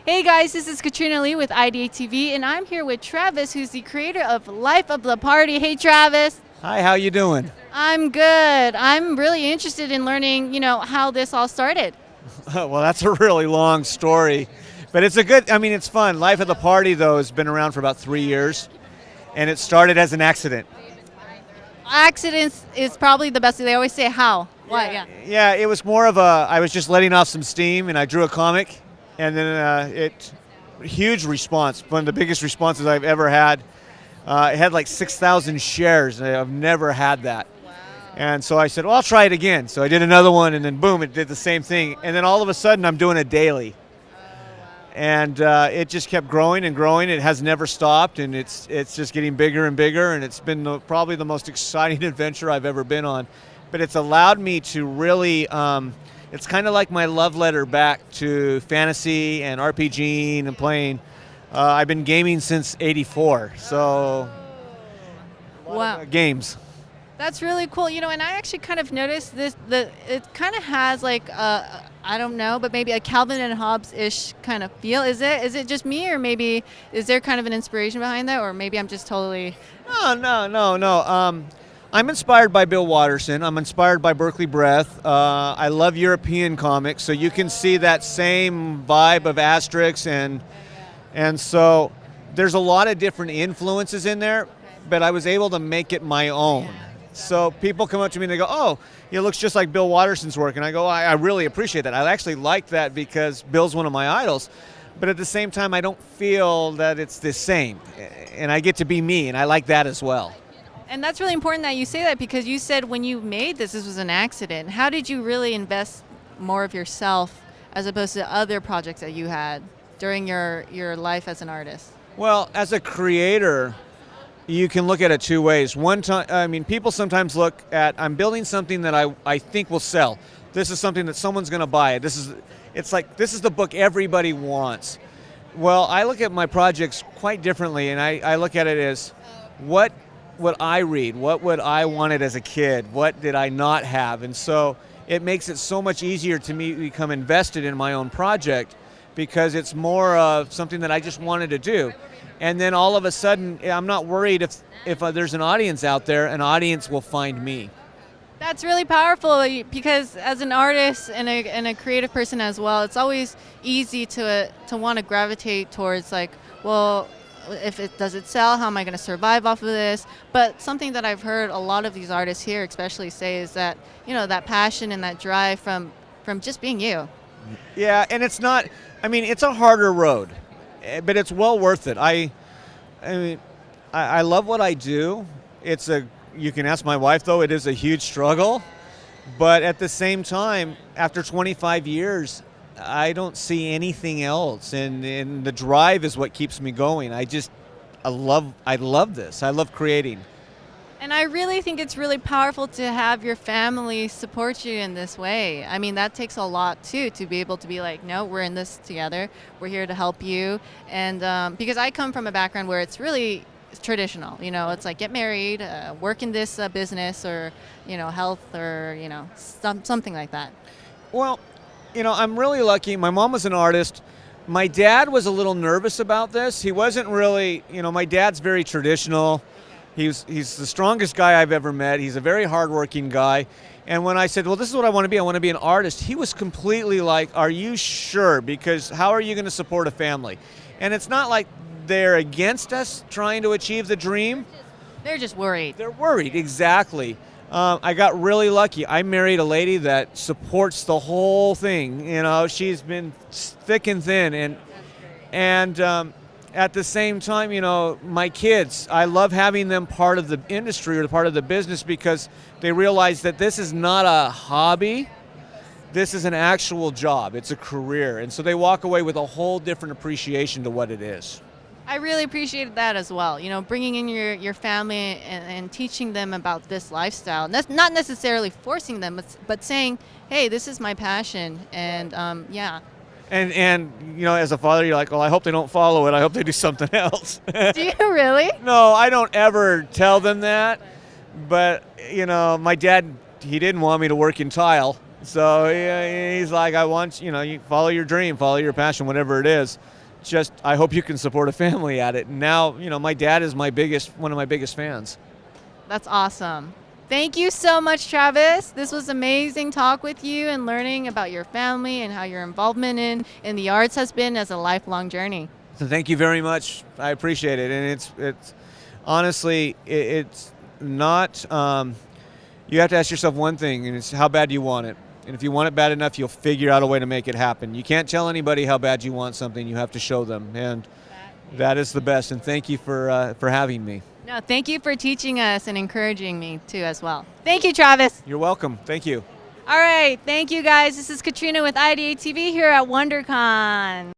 Hey guys, this is Katrina Lee with IdeateTV, and I'm here with Travis, who's the creator of Life of the Party. Hey Travis. Hi, how you doing? I'm good. I'm really interested in learning, how this all started. Well, that's a really long story, but it's it's fun. Life of the Party, though, has been around for about 3 years, and it started as an accident. Accidents is probably the best. They always say how. Why? Yeah. Yeah, it was more of I was just letting off some steam, and I drew a comic, and then huge response, one of the biggest responses I've ever had. It had like 6,000 shares, and I've never had that. Wow. And so I said, well, I'll try it again. So I did another one, and then boom, it did the same thing. And then all of a sudden, I'm doing it daily. And it just kept growing and growing. It has never stopped, and it's just getting bigger and bigger, and it's been probably the most exciting adventure I've ever been on. But it's allowed me to really, it's kind of like my love letter back to fantasy and RPGing and playing. I've been gaming since '84, so Wow. Games. That's really cool. And I actually kind of noticed this, that it kind of has like, I don't know, but maybe a Calvin and Hobbes-ish kind of feel. Is it just me, or maybe is there kind of an inspiration behind that, or maybe I'm just totally... No. I'm inspired by Bill Watterson. I'm inspired by Berkeley Breath. I love European comics, so you can see that same vibe of Asterix, and so there's a lot of different influences in there, but I was able to make it my own. So people come up to me and they go, oh, it looks just like Bill Watterson's work. And I go, I really appreciate that. I actually like that because Bill's one of my idols. But at the same time, I don't feel that it's the same. And I get to be me, and I like that as well. And that's really important that you say that, because you said when you made this was an accident. How did you really invest more of yourself as opposed to other projects that you had during your life as an artist? Well, as a creator, you can look at it two ways. People sometimes look at, I'm building something that I think will sell. This is something that someone's going to buy. This is the book everybody wants. Well, I look at my projects quite differently, and I look at it as, what would I read? What would I wanted as a kid? What did I not have? And so it makes it so much easier to me to become invested in my own project, because it's more of something that I just wanted to do. And then all of a sudden, I'm not worried if there's an audience out there, an audience will find me. That's really powerful, because as an artist and a creative person as well, it's always easy to want to gravitate towards like, well, does it sell? How am I going to survive off of this? But something that I've heard a lot of these artists here especially say is that, that passion and that drive from just being you. Yeah, and it's a harder road, but it's well worth it. I love what I do. You can ask my wife, though, it is a huge struggle. But at the same time, after 25 years, I don't see anything else. And the drive is what keeps me going. I love this. I love creating. And I really think it's really powerful to have your family support you in this way. I mean, that takes a lot, too, to be able to be like, no, we're in this together. We're here to help you. And because I come from a background where it's really traditional. It's like get married, work in this business, or, health, or, something like that. Well, I'm really lucky. My mom was an artist. My dad was a little nervous about this. He wasn't really, my dad's very traditional. He's the strongest guy I've ever met. He's a very hardworking guy. And when I said, well, this is what I want to be an artist, he was completely like, are you sure? Because how are you going to support a family? And it's not like they're against us trying to achieve the dream. They're just worried. They're worried, exactly. I got really lucky. I married a lady that supports the whole thing. She's been thick and thin. And at the same time, my kids, I love having them part of the industry or part of the business, because they realize that this is not a hobby. This is an actual job. It's a career. And so they walk away with a whole different appreciation to what it is. I really appreciated that as well. Bringing in your family and teaching them about this lifestyle. Not necessarily forcing them, but saying, hey, this is my passion. And yeah. And as a father, you're like, well, I hope they don't follow it. I hope they do something else. Do you really? No, I don't ever tell them that. But, my dad, he didn't want me to work in tile. So he's like, I want, you follow your dream, follow your passion, whatever it is. Just, I hope you can support a family at it. And now, my dad is one of my biggest fans. That's awesome. Thank you so much, Travis. This was amazing talk with you and learning about your family and how your involvement in the arts has been as a lifelong journey. So thank you very much. I appreciate it. And it's honestly, it's not, you have to ask yourself one thing, and it's how bad do you want it? And if you want it bad enough, you'll figure out a way to make it happen. You can't tell anybody how bad you want something. You have to show them. And that is the best. And thank you for having me. No, thank you for teaching us and encouraging me too as well. Thank you, Travis. You're welcome. Thank you. All right, thank you guys. This is Katrina with IdeateTV here at WonderCon.